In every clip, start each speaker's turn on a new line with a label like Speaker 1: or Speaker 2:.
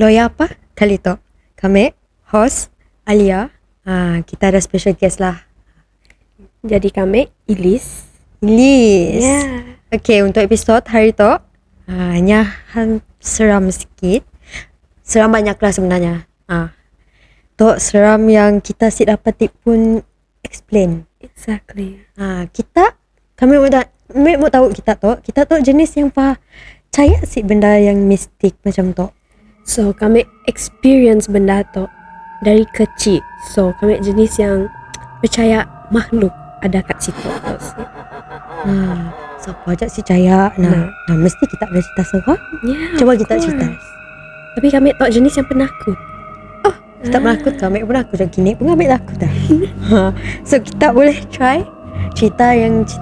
Speaker 1: Loya apa? Kali tu kami host Alia. Kita ada special guest lah.
Speaker 2: Jadi kami Ilis.
Speaker 1: Yeah. Okay, untuk episod hari tu hanya seram sikit. Seram banyak lah sebenarnya. Tu seram yang kita si dapat pun explain.
Speaker 2: Exactly.
Speaker 1: Kami mau tahu kita tu jenis yang percaya si benda yang mistik macam tu.
Speaker 2: So kami experience benda tu dari kecil. So kami jenis yang percaya makhluk ada kat situ.
Speaker 1: Siapa aja si percaya. Nah, mesti kita ada cerita seram.
Speaker 2: Yeah,
Speaker 1: Coba kita cerita.
Speaker 2: Tapi kami tak jenis yang penakut.
Speaker 1: Kita penakut, kami pun penakut. Kini pun kami takut dah. So kita boleh try cerita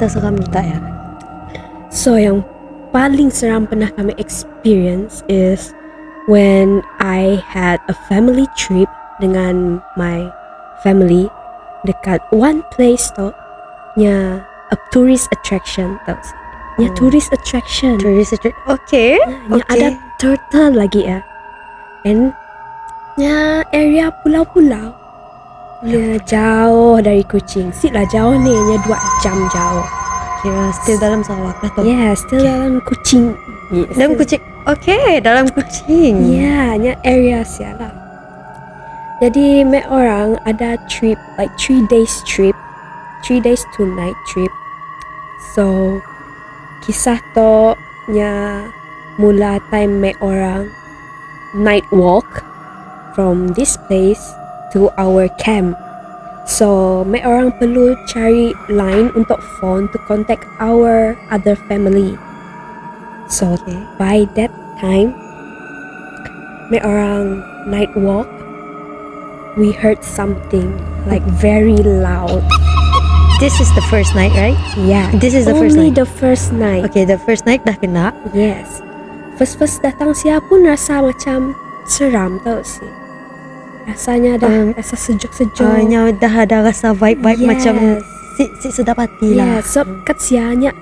Speaker 1: seram kita ya.
Speaker 2: So yang paling seram pernah kami experience is when I had a family trip dengan my family dekat one place tu nya a tourist attraction tau. Nya tourist attraction.
Speaker 1: Okay.
Speaker 2: Nya ada turtle lagi ya. And nya area pulau-pulau. Nya jauh dari Kuching. Siklah jauh ni, nya 2 jam jauh.
Speaker 1: Kira still dalam Sarawak lah tu.
Speaker 2: Yeah, still dalam Kuching. Yes.
Speaker 1: Dalam Kuching. Okay, dalam Kuching.
Speaker 2: Yeah, nya area sialah. Jadi mek orang ada trip like 3 days trip, 3 days 2 night trip. So kisah tu nya mula time mek orang night walk from this place to our camp. So mek orang perlu cari line untuk phone to contact our other family. So by that time mek orang night walk, we heard something like very loud.
Speaker 1: This is the first night, right?
Speaker 2: Yeah.
Speaker 1: This is the first
Speaker 2: Only
Speaker 1: night.
Speaker 2: the first night.
Speaker 1: Okay, the first night dah kena.
Speaker 2: Yes. First datang siapa pun rasa macam seram tau sih. Rasanya dah rasa sejuk-sejuk.
Speaker 1: Nya dah ada rasa vibe
Speaker 2: Yes.
Speaker 1: macam si sedap hati lah.
Speaker 2: Yeah, so kat sianya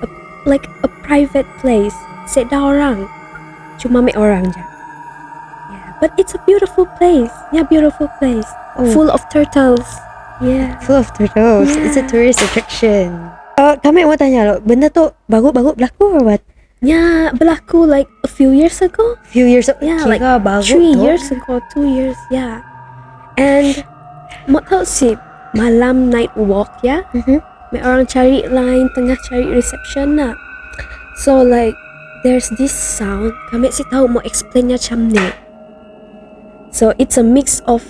Speaker 2: like a private place. Sedar orang. Cuma mek orang je. Yeah, but it's a beautiful place. Yeah, beautiful place. Full of turtles. Yeah.
Speaker 1: Full of turtles.
Speaker 2: Yeah.
Speaker 1: It's a tourist attraction. Kami mau tanya lo, benda tu baru berlaku or what?
Speaker 2: Yeah, berlaku like a few years ago.
Speaker 1: Few years ago.
Speaker 2: Yeah,
Speaker 1: Kira
Speaker 2: like
Speaker 1: baru
Speaker 2: 3
Speaker 1: tu.
Speaker 2: years ago, 2 years, yeah. And mau tahu sih, malam night walk ya, may orang cari line, tengah cari reception nak. So like, there's this sound, kami sih tahu mau explainnya macam ni. So it's a mix of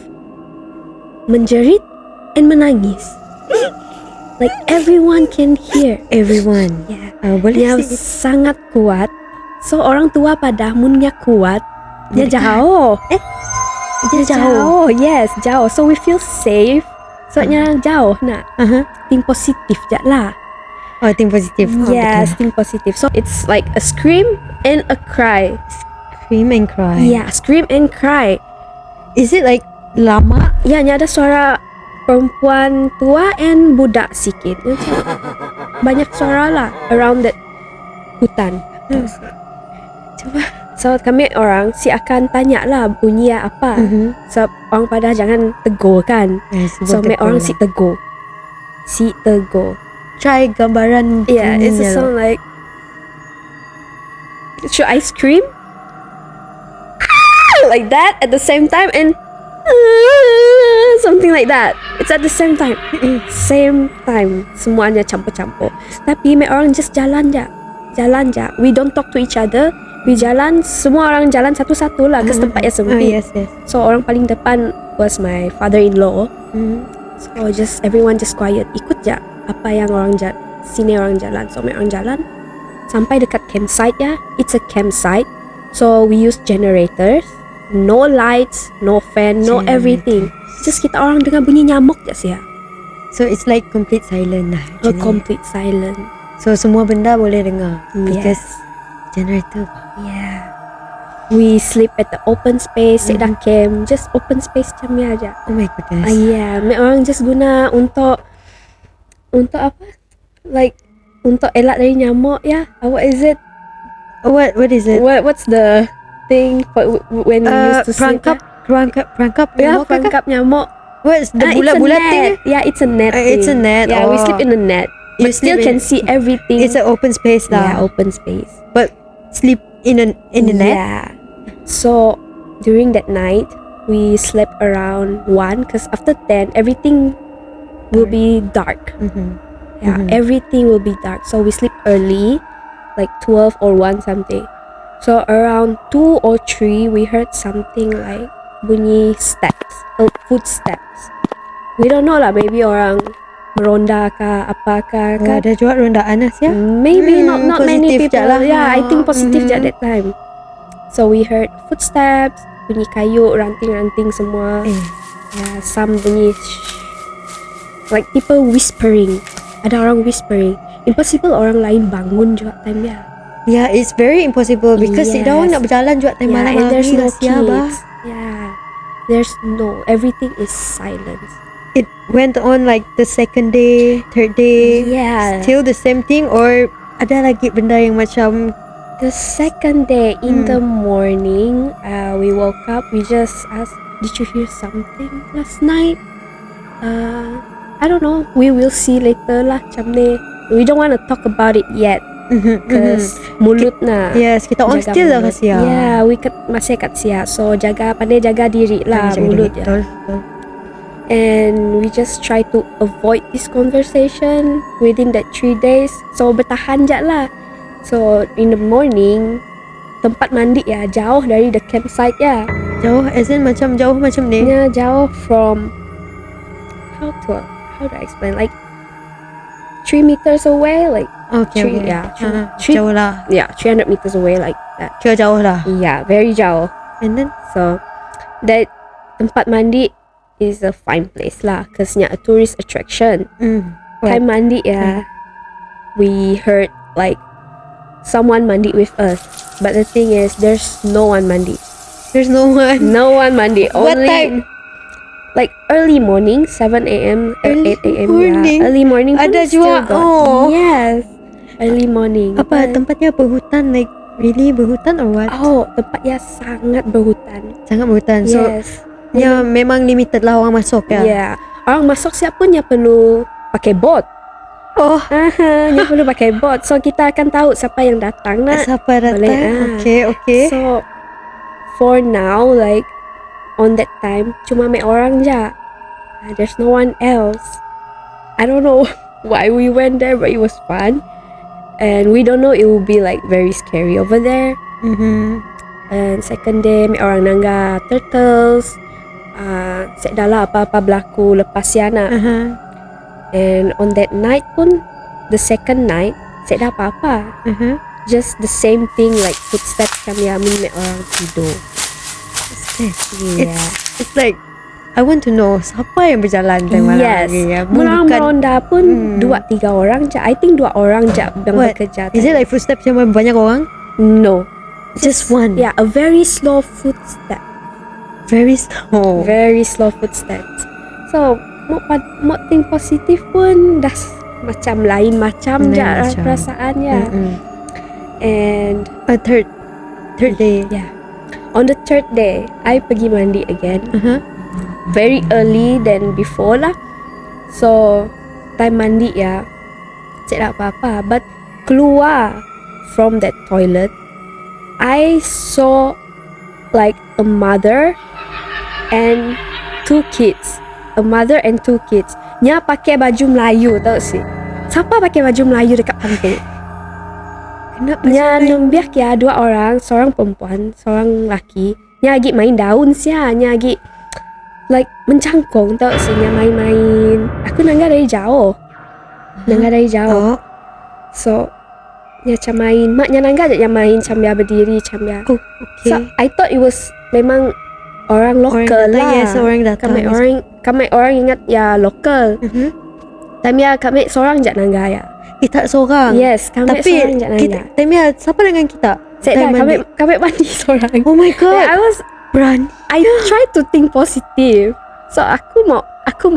Speaker 2: menjerit and menangis. Like everyone can hear.
Speaker 1: Everyone.
Speaker 2: Yeah.
Speaker 1: Boleh
Speaker 2: Yang
Speaker 1: sih.
Speaker 2: sangat kuat. So orang tua pada munnya kuat, dia jauh. Dia jauh. Yes, jauh. So we feel safe. Soalnya jauh nak. Think positif je lah.
Speaker 1: Oh, think positif.
Speaker 2: Yes, think positif. So it's like a scream and a cry.
Speaker 1: Scream and cry.
Speaker 2: Yeah, scream and cry.
Speaker 1: Is it like lama?
Speaker 2: Ya, ada suara perempuan tua and budak sikit. Banyak suara lah around that hutan.
Speaker 1: Coba.
Speaker 2: So kami orang akan tanya lah bunyi apa. So orang pada jangan tegur kan. So kami orang tegur. Tegur.
Speaker 1: Try gambaran.
Speaker 2: Yeah, it's a sound like, should I scream? Like that at the same time and something like that. It's at the same time. Same time. Semuanya campur-campur. Tapi kami orang just jalan je. We don't talk to each other. We jalan, semua orang jalan satu-satu lah ke tempat yang sempit.
Speaker 1: Yes.
Speaker 2: So orang paling depan was my father-in-law. So everyone just quiet, ikut je apa yang orang sini orang jalan. So orang jalan sampai dekat campsite ya. It's a campsite. So we use generators, no lights, no fan, no everything. Just kita orang dengar bunyi nyamuk je sih ya.
Speaker 1: So it's like complete silent lah.
Speaker 2: A complete silent.
Speaker 1: So semua benda boleh dengar. Because generator.
Speaker 2: Yeah. We sleep at the open space, dah camp, just open space macam ni aja.
Speaker 1: Oh my goodness.
Speaker 2: Yeah, orang just guna untuk apa? Like untuk elak dari nyamuk ya. What is it?
Speaker 1: What is it?
Speaker 2: What's the thing when we used to sleep.
Speaker 1: Perangkap
Speaker 2: Yeah,
Speaker 1: nyamuk ke?
Speaker 2: perangkap nyamuk.
Speaker 1: What's the
Speaker 2: It's a
Speaker 1: bulat-bulat
Speaker 2: net.
Speaker 1: thing?
Speaker 2: Yeah, it's a net.
Speaker 1: It's a
Speaker 2: thing.
Speaker 1: net.
Speaker 2: Yeah, we
Speaker 1: Oh.
Speaker 2: sleep in a net.
Speaker 1: You
Speaker 2: But still
Speaker 1: sleep
Speaker 2: can see everything.
Speaker 1: It's an open space
Speaker 2: yeah,
Speaker 1: lah.
Speaker 2: open space.
Speaker 1: But sleep in the net.
Speaker 2: Yeah. So during that night, we slept around 1 because after 10, everything will be dark.
Speaker 1: Mhm.
Speaker 2: Yeah, everything will be dark. So we sleep early, like 12 or 1 something. So around 2 or 3, we heard something like bunyi steps, footsteps. We don't know lah, maybe orang meronda kah, apa kah.
Speaker 1: Oh, ada juga rondaan lah ya.
Speaker 2: Maybe not many
Speaker 1: positif
Speaker 2: people.
Speaker 1: je lah.
Speaker 2: Yeah, I think positive je at
Speaker 1: Mhm.
Speaker 2: that time. So we heard footsteps, bunyi kayu, ranting-ranting semua. Yeah, some bunyi like people whispering. Ada orang whispering. Impossible orang lain bangun juga time dia.
Speaker 1: Yeah, it's very impossible because
Speaker 2: Yes.
Speaker 1: dia orang nak berjalan juga time malam
Speaker 2: and there's
Speaker 1: hari
Speaker 2: no
Speaker 1: kasihan bah.
Speaker 2: kids. Yeah, there's no. Everything is silence.
Speaker 1: It went on like the second day, third day.
Speaker 2: Yeah.
Speaker 1: Still the same thing or ada lagi benda yang macam
Speaker 2: The second day in the morning, we woke up. We just asked, "Did you hear something last night?" I don't know. We will see later lah. Macam ni. We don't want to talk about it yet because mulut na.
Speaker 1: Yes, kita on
Speaker 2: jaga
Speaker 1: still lah
Speaker 2: mulut.
Speaker 1: kasihan.
Speaker 2: Yeah, we masih kat sia. So pandai jaga diri lah mulut ya.
Speaker 1: Betul.
Speaker 2: And we just try to avoid this conversation within that 3 days. So bertahan je lah. So in the morning, tempat mandi ya jauh dari the campsite ya.
Speaker 1: Jauh as in macam jauh macam ni.
Speaker 2: Ya jauh from how do I explain, like 3 meters away, like
Speaker 1: Okay,
Speaker 2: three-
Speaker 1: okay.
Speaker 2: yeah, three-
Speaker 1: Jauh lah.
Speaker 2: 300 meters away like that.
Speaker 1: Kira jauh lah.
Speaker 2: Yeah, very jauh.
Speaker 1: And then
Speaker 2: So that tempat mandi is a fine place lah, cause nya a tourist attraction. Time mandi ya, we heard like someone mandi with us, but the thing is there's no one mandi.
Speaker 1: there's no one.
Speaker 2: No one mandi.
Speaker 1: What
Speaker 2: Only
Speaker 1: time?
Speaker 2: like early morning, 7 a.m. or
Speaker 1: Early
Speaker 2: 8 a.m.
Speaker 1: morning?
Speaker 2: Yeah. Early morning pun
Speaker 1: Ada
Speaker 2: still
Speaker 1: juga.
Speaker 2: got.
Speaker 1: Oh.
Speaker 2: Yes, early morning.
Speaker 1: Apa
Speaker 2: But-
Speaker 1: tempatnya berhutan, like really berhutan or what?
Speaker 2: Oh, tempatnya sangat berhutan.
Speaker 1: Sangat berhutan. So
Speaker 2: Yes.
Speaker 1: ya memang limited lah orang masuk ya.
Speaker 2: Yeah. Orang masuk siapa nya perlu pakai bot.
Speaker 1: Oh,
Speaker 2: Nya perlu pakai bot. So kita akan tahu siapa yang datang nak.
Speaker 1: siapa datang?
Speaker 2: Boleh,
Speaker 1: Okay.
Speaker 2: So for now, like on that time, cuma mek orang je. There's no one else. I don't know why we went there, but it was fun. And we don't know it will be like very scary over there. And second day, mek orang nangga turtles. Sek dah lah apa-apa berlaku lepas siana. And on that night pun, the second night, sek dah apa-apa. Just the same thing like footsteps kami amin mek orang tidur. Yeah.
Speaker 1: It's like I want to know siapa yang berjalan time malam
Speaker 2: Yes.
Speaker 1: hari ya.
Speaker 2: Orang meronda pun 2-3 orang je. I think 2 orang je yang
Speaker 1: What?
Speaker 2: bekerja.
Speaker 1: Is it like footsteps yang banyak orang?
Speaker 2: No.
Speaker 1: Just one.
Speaker 2: Yeah, a very slow footstep.
Speaker 1: Very slow.
Speaker 2: Very slow footsteps. So, mau think positif pun dah macam lain macam je
Speaker 1: Lain macam.
Speaker 2: perasaannya. And
Speaker 1: Third day.
Speaker 2: yeah. On the third day, I pergi mandi again. Very early than before lah. So time mandi ya, saya tak apa-apa. But keluar from that toilet, I saw like a mother and 2 kids. A mother and 2 kids. Nya pakai baju Melayu tau sih. Siapa pakai baju Melayu dekat pantai?
Speaker 1: Kenapa?
Speaker 2: Nya nembiak ya 2 orang, seorang perempuan, seorang laki. Nya lagi main daun sia, nya lagi like mencangkung tau sih, nya main-main. Aku nangga dari jauh. Nangga dari jauh.
Speaker 1: Oh,
Speaker 2: So nya macam main, maknya nangga je yang main sambil berdiri sambil.
Speaker 1: okay.
Speaker 2: So I thought it was memang orang lokal
Speaker 1: datang,
Speaker 2: lah.
Speaker 1: yes, orang datang.
Speaker 2: Kami orang ingat ya lokal. Tapi ya kami seorang je nangga ya.
Speaker 1: Kita seorang.
Speaker 2: Yes, kami
Speaker 1: Tapi
Speaker 2: seorang je nangga.
Speaker 1: kita, Temia, siapa dengan kita?
Speaker 2: Saya
Speaker 1: Time mandi.
Speaker 2: kami mandi seorang.
Speaker 1: Oh my
Speaker 2: Yeah,
Speaker 1: god. Berani.
Speaker 2: I try to think positive. So aku mau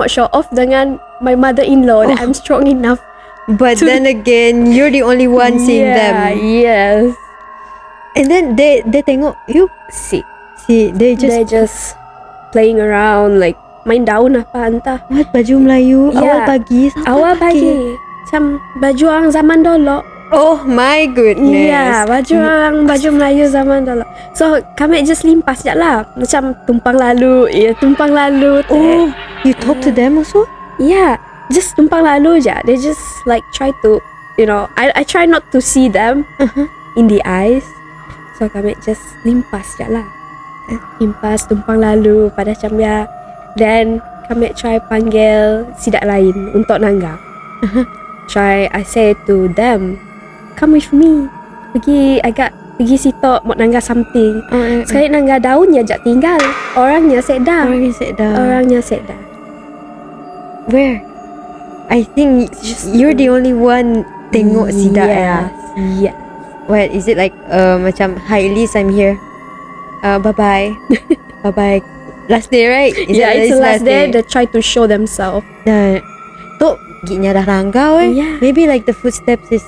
Speaker 2: show off dengan my mother-in-law that I'm strong enough.
Speaker 1: But then again, you're the only one seeing them.
Speaker 2: Yes.
Speaker 1: And then they tengok you
Speaker 2: See,
Speaker 1: they
Speaker 2: they
Speaker 1: just
Speaker 2: just playing around like main daun apa entah.
Speaker 1: what baju Melayu awal
Speaker 2: Yeah.
Speaker 1: pagi sampai
Speaker 2: Awal
Speaker 1: pagi.
Speaker 2: pagi macam baju orang zaman dulu.
Speaker 1: Oh my goodness.
Speaker 2: Ya, baju Melayu zaman dulu. So kami just limpas je lah. Macam tumpang lalu. Ya, tumpang lalu.
Speaker 1: Oh, you talk to them also?
Speaker 2: Yeah, just tumpang lalu je. They just like try to, I try not to see them in the eyes. So kami just limpas je lah. Limpas tumpang lalu pada macam ya. Then kami try panggil sidak lain untuk nangga. I say to them, come with me. Pergi situ mau nangga something. Sekali nangga daunnya jak tinggal. Orangnya sedar. Orangnya sedar.
Speaker 1: Where? I think you're the only one tengok sidak ya.
Speaker 2: Yeah.
Speaker 1: What is it like? Macam hi Elise, I'm here. Bye bye. Bye bye. Last day right?
Speaker 2: It's the last day. They try to show themselves.
Speaker 1: Nah, tu giginya dah rangkau
Speaker 2: Yeah.
Speaker 1: Maybe like the footsteps is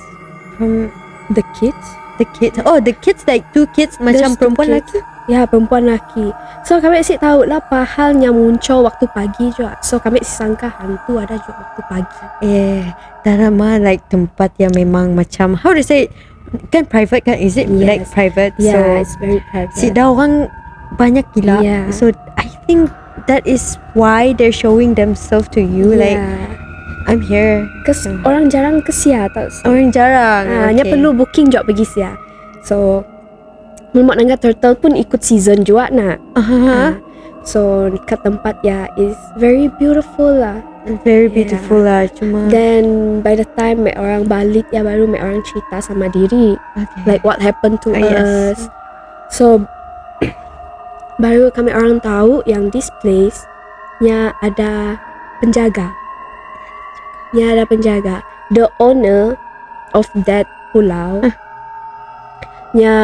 Speaker 1: from
Speaker 2: The kids.
Speaker 1: the kids. Oh, the kids like 2 kids macam
Speaker 2: There's two
Speaker 1: perempuan
Speaker 2: kids.
Speaker 1: lagi.
Speaker 2: Ya, perempuan lelaki. So kami asyik tahu lah pahalnya muncul waktu pagi juga. So kami sangka hantu ada juga waktu pagi.
Speaker 1: Darama like tempat yang memang macam how to say kan private kan, is it like
Speaker 2: Yes.
Speaker 1: private?
Speaker 2: Yeah,
Speaker 1: So
Speaker 2: it's very private.
Speaker 1: sidak orang banyak gila.
Speaker 2: Yeah.
Speaker 1: So I think that is why they're showing themselves to you like I'm here.
Speaker 2: Because orang jarang ke Sia tau.
Speaker 1: Orang jarang.
Speaker 2: Hanya perlu booking juga pergi Sia. So Mulmok Nangga Turtle pun ikut season juga nak. So kat tempat ya is very beautiful lah.
Speaker 1: Very beautiful lah. Cuma
Speaker 2: Then by the time mek orang balik ya baru mek orang cerita sama diri
Speaker 1: okay.
Speaker 2: like what happened to
Speaker 1: Yes.
Speaker 2: us. So baru kami orang tahu yang this place nya ada penjaga. Nya ada penjaga. The owner of that pulau nya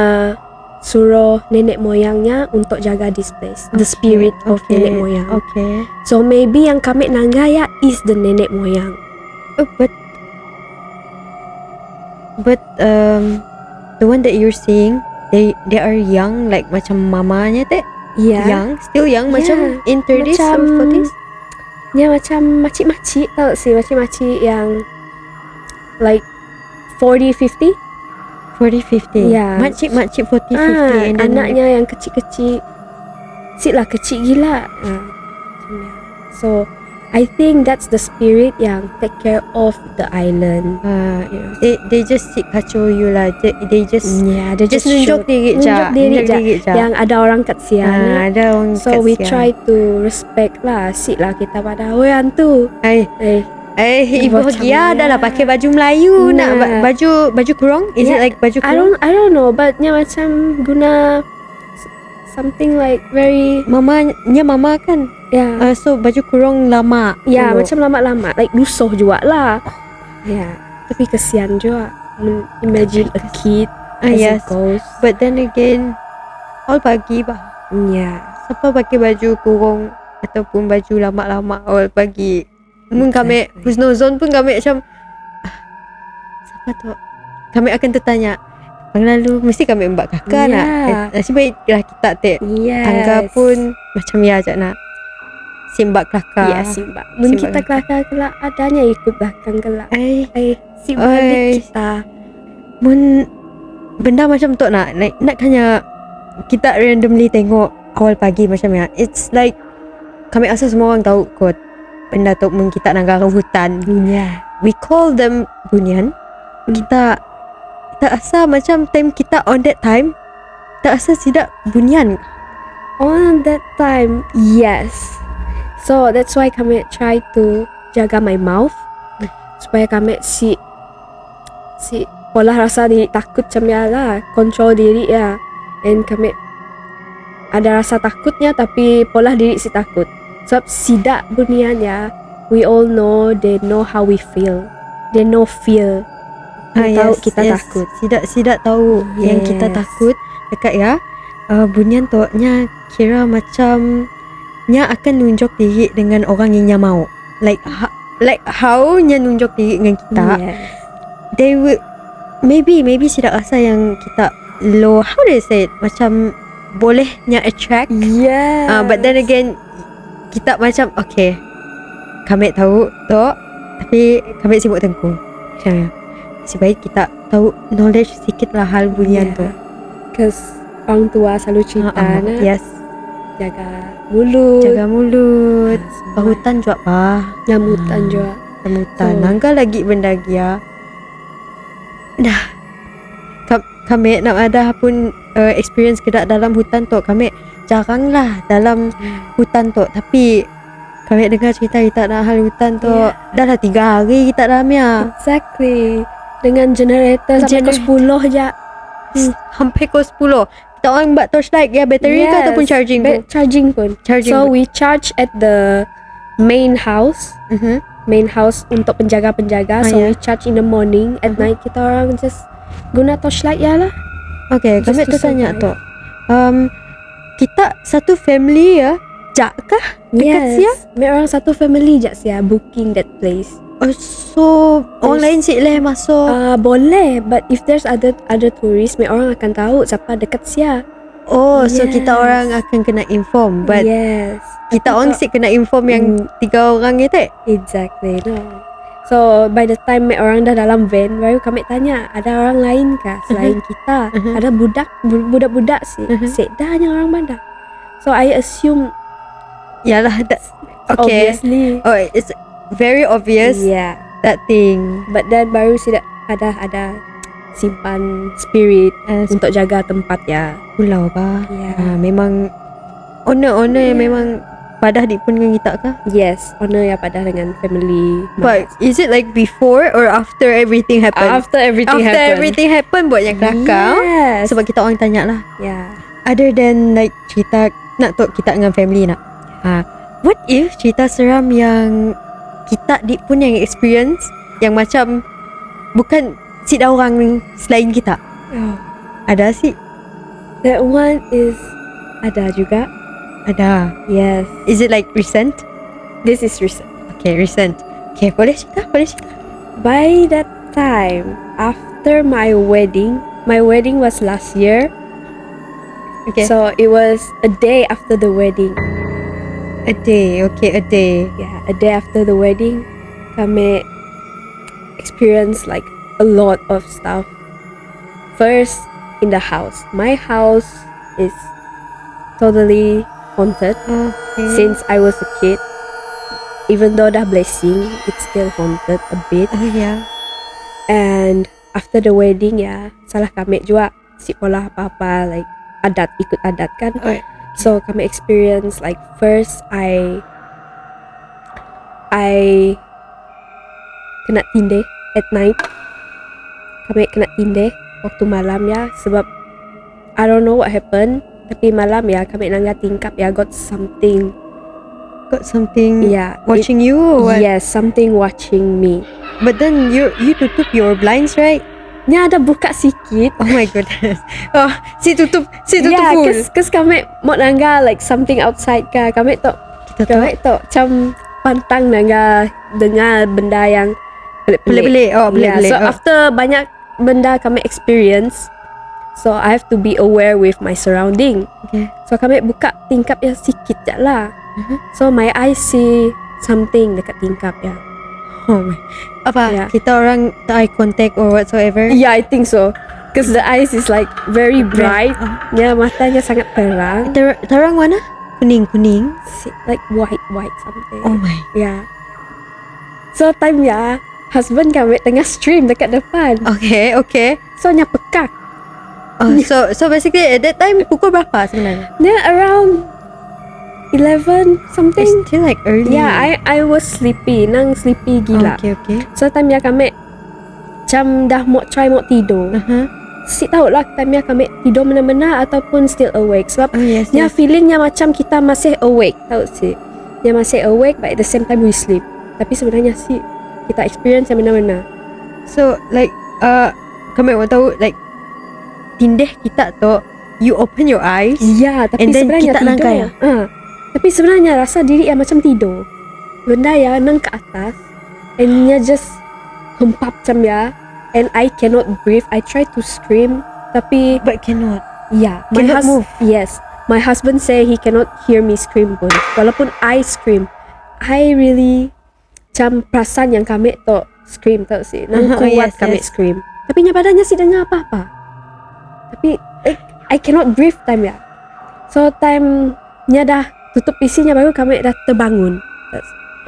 Speaker 2: suruh nenek moyangnya untuk jaga this place. The spirit of nenek moyang.
Speaker 1: Okay.
Speaker 2: So maybe yang kami nangga ya is the nenek moyang.
Speaker 1: Oh, but the one that you're seeing, they are young, like macam mamanya teh.
Speaker 2: Yeah.
Speaker 1: Young, still young, macam in 30s or
Speaker 2: Macam
Speaker 1: 40s.
Speaker 2: Dia macam makcik-makcik tau sih, makcik-makcik yang like 40, 50.
Speaker 1: 40, 50.
Speaker 2: Yeah.
Speaker 1: Makcik 40, 50. And then
Speaker 2: Anaknya yang kecil-kecil. Sik lah kecil gila. So I think that's the spirit yang take care of the island.
Speaker 1: they just sit kacau you lah. They just
Speaker 2: Yeah, they
Speaker 1: just nunjuk diri je.
Speaker 2: nunjuk diri je.
Speaker 1: je.
Speaker 2: Yang ada orang kat Sian.
Speaker 1: Ada orang
Speaker 2: So
Speaker 1: kat
Speaker 2: we
Speaker 1: siang.
Speaker 2: try to respect lah. Sik lah kita pada oi hantu.
Speaker 1: Ibu
Speaker 2: Macam
Speaker 1: Gia
Speaker 2: ni
Speaker 1: dah lah
Speaker 2: lah.
Speaker 1: pakai baju Melayu.
Speaker 2: Nah.
Speaker 1: Nak baju kurung? Is it
Speaker 2: Yeah,
Speaker 1: like baju kurung?
Speaker 2: I don't know, but nya macam guna something like very
Speaker 1: Mama kan. So baju kurung lama.
Speaker 2: ya
Speaker 1: dulu.
Speaker 2: macam lama-lama like lusuh juga lah. Ya, tapi kesian juga. Imagine a kid as
Speaker 1: yes.
Speaker 2: a ghost.
Speaker 1: But then again, all pagi bah.
Speaker 2: Ya.
Speaker 1: Siapa pakai baju kurung ataupun baju lama-lama all pagi? Mun kami husnuzon pun kami macam siapa tu? Kami akan tertanya. Lalu mesti kami mbak kakak nak. Nasib baiklah kita
Speaker 2: Yes.
Speaker 1: tangga pun macam ya je nak. Simbak kelakar.
Speaker 2: Ya, simbak. Mun kita kelakar kelak adanya ikut belakang kelak. Si balik kita.
Speaker 1: Mun benda macam tu nak hanya kita randomly tengok awal pagi macam ya. It's like kami asal semua orang tahu kot benda tu mun kita nak ke hutan.
Speaker 2: Ya.
Speaker 1: We call them bunyan. Kita asa macam time kita on that time tak asa sidak bunyan.
Speaker 2: On that time, yes. So that's why kami try to jaga my mouth supaya kami si pola rasa diri takut macam ya lah, control diri ya. And kami ada rasa takutnya tapi pola diri si takut. Sebab sidak bunian ya, we all know they know how we feel. They know fear. Tahu kita takut.
Speaker 1: Sidak tahu yang kita takut dekat ya. Bunyan tu nya kira macam nya akan nunjuk diri dengan orang yang nya mau. Like how nya nunjuk diri dengan kita.
Speaker 2: Yes.
Speaker 1: They will maybe sidak rasa yang kita low, how do I say it, macam bolehnya attract.
Speaker 2: Yeah.
Speaker 1: But then again, kita macam okay, kami tahu tu, tapi kami sibuk tengku. Macam sebaik kita tahu knowledge sikit lah hal bunian tu.
Speaker 2: Because orang tua selalu cerita nah,
Speaker 1: Yes,
Speaker 2: jaga mulut,
Speaker 1: jaga mulut.
Speaker 2: semua.
Speaker 1: Hutan juga pa.
Speaker 2: Nyamutan juga.
Speaker 1: Hutan.
Speaker 2: So-
Speaker 1: Nangga lagi benda dia. Dah. Kami nak ada pun experience kedak dalam hutan tu. Kami jarang lah dalam hutan tu. Tapi kami dengar cerita kita nak hal hutan tu.
Speaker 2: Yeah.
Speaker 1: Dah lah 3 hari kita dalam ya.
Speaker 2: Exactly. Dengan generator sampai ke 10 je.
Speaker 1: Hampir ke 10. Kita orang buat torchlight ya, bateri ke ataupun charging pun.
Speaker 2: Charging pun.
Speaker 1: Charging
Speaker 2: So
Speaker 1: pun.
Speaker 2: we charge at the main house. Main house untuk penjaga-penjaga. So
Speaker 1: yeah.
Speaker 2: we charge in the morning. At night kita orang just guna torchlight ya lah.
Speaker 1: Okay,
Speaker 2: Just
Speaker 1: kami
Speaker 2: to
Speaker 1: tu tanya
Speaker 2: survive.
Speaker 1: tu. Kita satu family ya. Jak kah? Dekat sia?
Speaker 2: Mek orang satu family je sia booking that place.
Speaker 1: Oh, so orang lain sih leh masuk.
Speaker 2: Boleh, but if there's other tourists, mek orang akan tahu siapa dekat sia.
Speaker 1: Oh, so
Speaker 2: Yes.
Speaker 1: kita orang akan kena inform. But
Speaker 2: yes,
Speaker 1: kita orang sih kena inform yang 3 orang itu.
Speaker 2: exactly. No. So by the time mek orang dah dalam van, baru kami tanya ada orang lain kah selain kita? Ada budak-budak sih. Sedahnya orang mana? So I assume
Speaker 1: Yalah, okay.
Speaker 2: obviously.
Speaker 1: Oh, it's very obvious
Speaker 2: Yeah.
Speaker 1: that thing.
Speaker 2: But then baru sih ada simpan spirit untuk jaga tempat ya.
Speaker 1: Pulau ba.
Speaker 2: Yeah.
Speaker 1: Memang owner
Speaker 2: Yeah.
Speaker 1: memang padah di pun dengan kita kah?
Speaker 2: Yes, honor ya pada dengan family.
Speaker 1: But is it like before or after everything happened?
Speaker 2: After everything
Speaker 1: After
Speaker 2: happened.
Speaker 1: everything happened buatnya kelakar.
Speaker 2: Yes.
Speaker 1: Sebab kita orang tanya lah.
Speaker 2: Yeah.
Speaker 1: Other than like cerita nak tu kita dengan family nak. What if cerita seram yang kita di pun yang experience yang macam bukan si dah orang selain kita.
Speaker 2: Oh.
Speaker 1: Ada sih?
Speaker 2: That one is ada juga.
Speaker 1: Ada.
Speaker 2: Yes.
Speaker 1: Is it like recent?
Speaker 2: This is recent.
Speaker 1: Okay, recent. Okay, boleh cerita?
Speaker 2: By that time, after my wedding was last year.
Speaker 1: Okay.
Speaker 2: So it was a day after the wedding.
Speaker 1: A day. Okay, a day.
Speaker 2: Yeah, a day after the wedding, kami experienced like a lot of stuff. First, in the house. My house is totally haunted
Speaker 1: Okay.
Speaker 2: since I was a kid. Even though dah blessing, it's still haunted a bit.
Speaker 1: Oh yeah.
Speaker 2: And after the wedding ya, salah kami juga si pola apa-apa like adat ikut adat kan.
Speaker 1: Oh.
Speaker 2: So kami experience like first I kena tindih at night. Kami kena tindih waktu malam ya sebab I don't know what happened. Tapi malam ya kami nangga tingkap ya got something.
Speaker 1: Got something
Speaker 2: Yeah,
Speaker 1: watching you or what?
Speaker 2: Yes, something watching me.
Speaker 1: But then you tutup your blinds, right?
Speaker 2: Ni ada buka sikit.
Speaker 1: Oh my goodness. Oh, si tutup
Speaker 2: Yeah,
Speaker 1: full.
Speaker 2: cause kami mau nangga like something outside ka. Kami tu
Speaker 1: Kita tu
Speaker 2: macam pantang nangga dengar benda yang
Speaker 1: pelik-pelik. Oh,
Speaker 2: Yeah,
Speaker 1: pelik-pelik.
Speaker 2: so
Speaker 1: Oh.
Speaker 2: after banyak benda kami experience, so I have to be aware with my surrounding.
Speaker 1: Okay.
Speaker 2: So kami buka tingkap yang sikit je lah. So my eyes see something dekat tingkap ya.
Speaker 1: Oh my. Apa?
Speaker 2: Yeah.
Speaker 1: Kita orang eye contact or whatsoever?
Speaker 2: Yeah, I think so. Cause the eyes is like very bright.
Speaker 1: Oh.
Speaker 2: Ya, matanya sangat terang.
Speaker 1: Terang mana? Kuning.
Speaker 2: Like white something.
Speaker 1: Oh my.
Speaker 2: Yeah. So time ya, husband kami tengah stream dekat depan.
Speaker 1: Okay.
Speaker 2: So nya pekak.
Speaker 1: Oh, so basically at that time pukul berapa sebenarnya?
Speaker 2: Dia around 11 something.
Speaker 1: It's still like early.
Speaker 2: Yeah, I was sleepy, nang sleepy gila.
Speaker 1: Okay.
Speaker 2: So time ya kami macam dah mau tidur. Si tahu lah time ya kami tidur mana-mana ataupun still awake. Sebab
Speaker 1: Oh yes.
Speaker 2: nya feelingnya macam kita masih awake, tahu sih. Dia masih awake but at the same time we sleep. Tapi sebenarnya sih kita experience yang mana-mana.
Speaker 1: So like kami mau tahu like tindih kita tu you open your eyes.
Speaker 2: Ya, tapi
Speaker 1: And then
Speaker 2: sebenarnya
Speaker 1: kita
Speaker 2: tidur.
Speaker 1: langkai ya?
Speaker 2: Tapi sebenarnya rasa diri yang macam tidur. Benda yang nang ke atas and nya just hempap macam ya. And I cannot breathe. I try to scream Tapi
Speaker 1: But cannot.
Speaker 2: yeah,
Speaker 1: Cannot move.
Speaker 2: Yes, my husband say he cannot hear me scream pun. Walaupun I scream, I really macam perasan yang kami tu scream tau sih. Nang kuat
Speaker 1: Yes,
Speaker 2: kami
Speaker 1: yes.
Speaker 2: scream. Tapi nya badannya si dengar apa-apa. Tapi I cannot breathe time ya. So time nya dah tutup PC nya baru kami dah terbangun.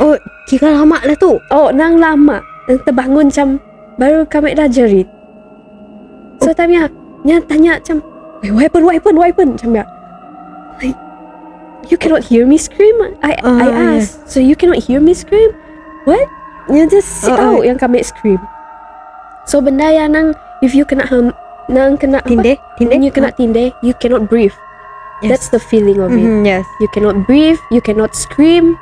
Speaker 1: Oh, kira lama lah tu.
Speaker 2: Oh, nang lama. Nang terbangun macam baru kami dah jerit. So time nya tanya macam, what happened? Macam ya. Like, you cannot hear me scream? I asked. So you cannot hear me scream? What? You just tahu yang kami scream. So benda yang nang, if you kena nang kena
Speaker 1: Tindih?
Speaker 2: When you kena tindih, you cannot breathe.
Speaker 1: Yes.
Speaker 2: That's the feeling of it.
Speaker 1: Yes.
Speaker 2: You cannot breathe, you cannot scream.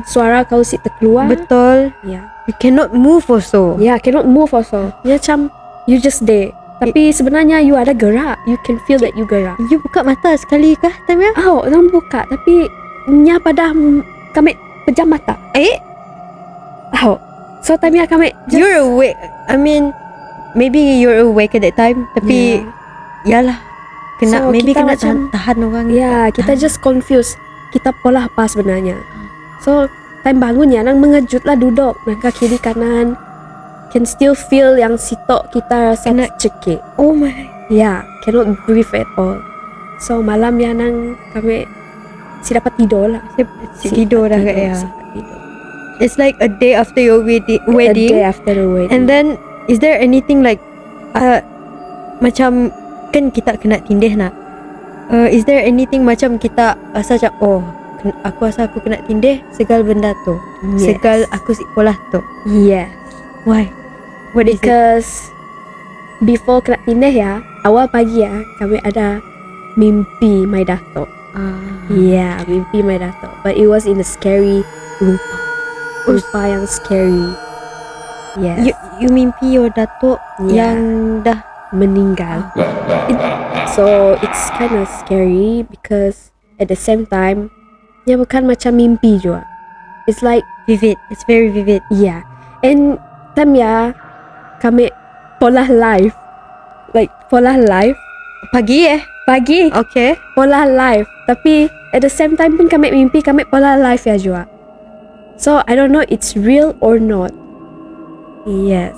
Speaker 2: Suara kau si terkeluar.
Speaker 1: Betul.
Speaker 2: Yeah.
Speaker 1: You cannot move also.
Speaker 2: Yeah, cannot move also. Ya macam you just there. Tapi sebenarnya you ada gerak. You can feel that you gerak.
Speaker 1: You buka mata sekali kah time ya?
Speaker 2: Oh, orang buka tapi nya pada kami pejam mata. Oh. So time ya kami just,
Speaker 1: You're awake. I mean, maybe you're awake at that time. Tapi yalah. Kena
Speaker 2: So,
Speaker 1: maybe
Speaker 2: kita
Speaker 1: kena
Speaker 2: macam-
Speaker 1: tahan orang.
Speaker 2: ya, kita just confused. Kita pola apa sebenarnya. So, time bangunnya nang mengejut lah duduk. Nang ke kiri kanan. Can still feel yang sitok kita rasa
Speaker 1: Kena-
Speaker 2: cekik.
Speaker 1: Oh my.
Speaker 2: Yeah, cannot breathe at all. So malam ya nang kami si dapat tidur lah.
Speaker 1: Si tidur dah kat ya.
Speaker 2: Dapat tidur.
Speaker 1: It's like a day after your
Speaker 2: A
Speaker 1: wedding.
Speaker 2: day after the wedding.
Speaker 1: And then is there anything like macam kan kita kena tindih nak. Is there anything macam kita rasa macam aku rasa aku kena tindih segal benda tu.
Speaker 2: Yes.
Speaker 1: Segal aku si polah tu.
Speaker 2: Yes.
Speaker 1: Why? What is it?
Speaker 2: Because before kena tindih ya, awal pagi ya, kami ada mimpi my dato. Yeah, mimpi my dato. But it was in a scary rupa. Rupa yang scary. Yes.
Speaker 1: You mimpi your datuk
Speaker 2: Yeah.
Speaker 1: yang dah
Speaker 2: Meninggal. So it's kind of scary because at the same time, ya bukan macam mimpi juga. It's like
Speaker 1: vivid. It's very vivid.
Speaker 2: yeah. And time ya kami pola live, like pola live
Speaker 1: Pagi
Speaker 2: pagi
Speaker 1: Okay.
Speaker 2: pola live. Tapi at the same time pun kami mimpi kami pola live ya juga. So I don't know it's real or not. Yes.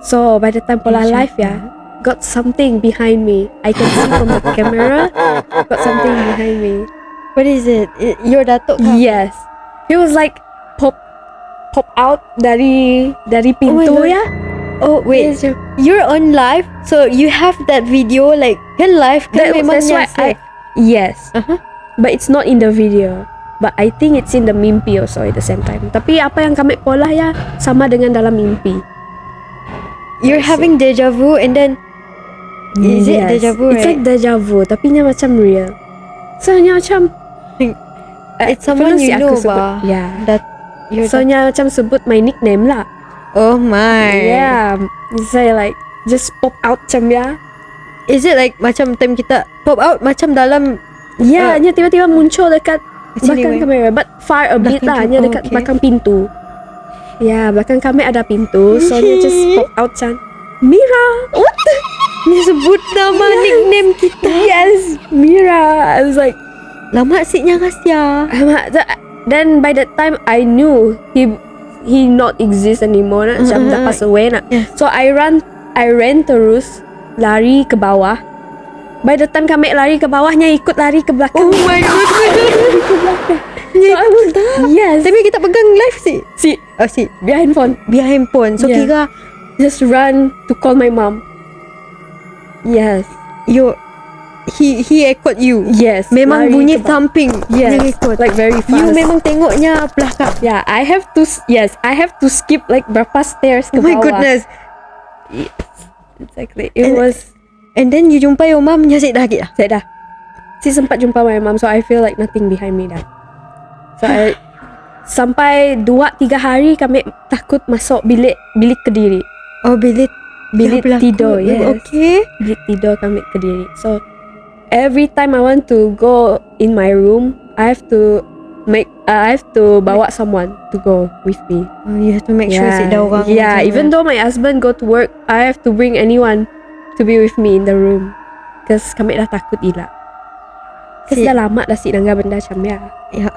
Speaker 2: So by the time pola live ya, got something behind me. I can see from the camera, got something behind me.
Speaker 1: What is it? Your datuk kah?
Speaker 2: Yes. He was like pop out dari pintu
Speaker 1: God.
Speaker 2: ya.
Speaker 1: Oh wait,
Speaker 2: Yes.
Speaker 1: you're on live, so you have that video like kan live kan memang
Speaker 2: That's why
Speaker 1: nyasar.
Speaker 2: yes.
Speaker 1: Uh-huh.
Speaker 2: But it's not in the video. But I think it's in the mimpi also at the same time. Tapi apa yang kami pola ya sama dengan dalam mimpi.
Speaker 1: You're having deja vu and then is it
Speaker 2: Yes.
Speaker 1: deja vu,
Speaker 2: It's
Speaker 1: right?
Speaker 2: like deja vu tapi nya macam real. So nya macam
Speaker 1: It's someone
Speaker 2: fellow si
Speaker 1: you
Speaker 2: aku
Speaker 1: know
Speaker 2: sebut.
Speaker 1: bah.
Speaker 2: Yeah.
Speaker 1: That your
Speaker 2: So nya macam sebut my nickname lah.
Speaker 1: oh my.
Speaker 2: Yeah. Saya like just pop out macam ya.
Speaker 1: Is it like macam time kita pop out macam dalam
Speaker 2: Ya, nya tiba-tiba muncul dekat
Speaker 1: Sini,
Speaker 2: belakang
Speaker 1: weh.
Speaker 2: kamera, but far a bit
Speaker 1: Belakang
Speaker 2: lah,
Speaker 1: tu,
Speaker 2: nya dekat
Speaker 1: okay.
Speaker 2: belakang pintu. Ya, belakang kami ada pintu, so nya just pop out macam Mira, what the?
Speaker 1: ni sebut nama nickname kita.
Speaker 2: Yes, Mira. I was like,
Speaker 1: Lama siknya Rasya.
Speaker 2: then by that time I knew he not exist anymore, nak macam dah pass away nak.
Speaker 1: Yes.
Speaker 2: So I ran terus lari ke bawah. By the time kami lari ke bawahnya ikut lari ke belakang.
Speaker 1: Oh my god.
Speaker 2: So I was yes.
Speaker 1: Tapi kita pegang live si. Si
Speaker 2: Behind phone.
Speaker 1: behind phone. So
Speaker 2: Yeah.
Speaker 1: kira
Speaker 2: Just run to call my mom. Yes.
Speaker 1: he echoed you.
Speaker 2: Yes.
Speaker 1: Memang
Speaker 2: lari
Speaker 1: bunyi
Speaker 2: ke bawah.
Speaker 1: thumping.
Speaker 2: Yes.
Speaker 1: Dia ikut.
Speaker 2: Like very fast.
Speaker 1: You memang tengoknya belakang.
Speaker 2: Yeah, I have to skip like berapa stairs ke
Speaker 1: Oh my
Speaker 2: bawah.
Speaker 1: goodness.
Speaker 2: Exactly. It
Speaker 1: And-
Speaker 2: was
Speaker 1: And then you jumpa your mom nyasik dah lagi dah.
Speaker 2: saya dah. Si sempat jumpa my mom, so I feel like nothing behind me dah. So I sampai 2-3 hari kami takut masuk bilik kediri.
Speaker 1: Oh bilik
Speaker 2: Bilik
Speaker 1: yang berlaku.
Speaker 2: tidur, yes.
Speaker 1: Okay.
Speaker 2: Bilik tidur kami kediri. So every time I want to go in my room, I have to bawa someone to go with me.
Speaker 1: Oh, you have to make sure si ada orang.
Speaker 2: Yeah,
Speaker 1: macam
Speaker 2: even
Speaker 1: mana.
Speaker 2: though my husband go to work, I have to bring anyone to be with me in the room. Cause kami dah takut gila. Cause dah lama dah dengar benda macam ya.
Speaker 1: Ya,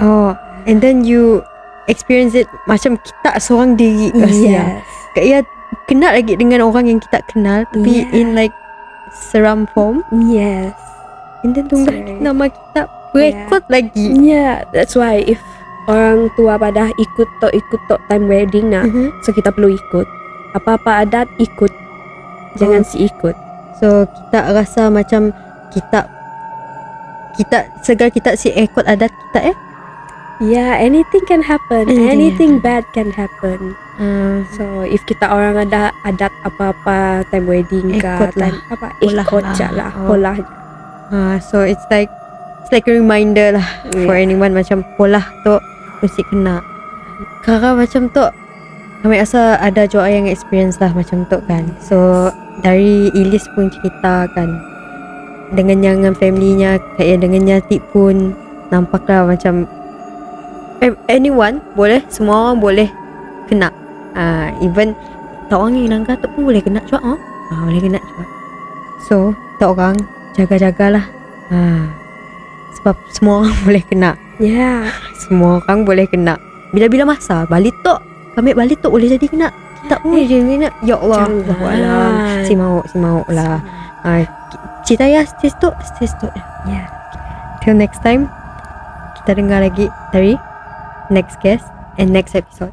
Speaker 1: and then you experience it macam kita seorang diri.
Speaker 2: Yes.
Speaker 1: Kayak kenal lagi dengan orang yang kita kenal, tapi in like seram form.
Speaker 2: Yes.
Speaker 1: And then tunggu
Speaker 2: Sorry.
Speaker 1: nama kita berekod lagi.
Speaker 2: Yeah, that's why if orang tua pada ikut tok time wedding nah, so kita perlu ikut. Apa-apa adat ikut. Jangan si ikut.
Speaker 1: So kita rasa macam kita segar kita si ikut adat kita
Speaker 2: Yeah, anything can happen. Anything bad can happen. So if kita orang ada adat apa-apa time wedding
Speaker 1: Ikut
Speaker 2: ke
Speaker 1: lah.
Speaker 2: time apa
Speaker 1: Polah
Speaker 2: ikut
Speaker 1: lah.
Speaker 2: je lah.
Speaker 1: Oh.
Speaker 2: Polah.
Speaker 1: So it's like a reminder lah for anyone macam polah tu mesti kena. Karena macam tu kami rasa ada juga yang experience lah macam tu kan. So dari Ilis pun cerita kan, dengan yang family-nya, kayak dengan Yatik pun nampaklah macam anyone boleh, semua orang boleh kena. Even tak orang yang langgar tu pun boleh kena juga. Boleh kena juga. So tak orang jaga-jagalah. Sebab semua orang boleh kena.
Speaker 2: Yeah.
Speaker 1: Semua orang boleh kena. Bila-bila masa balik tu, kami balik tu boleh jadi kena. Tak boleh jadi kena. Ya Allah.
Speaker 2: Jangan.
Speaker 1: Alam. Si mau lah. Cerita ya stage tu.
Speaker 2: Yeah.
Speaker 1: Till next time, kita dengar lagi dari next guest and next episode.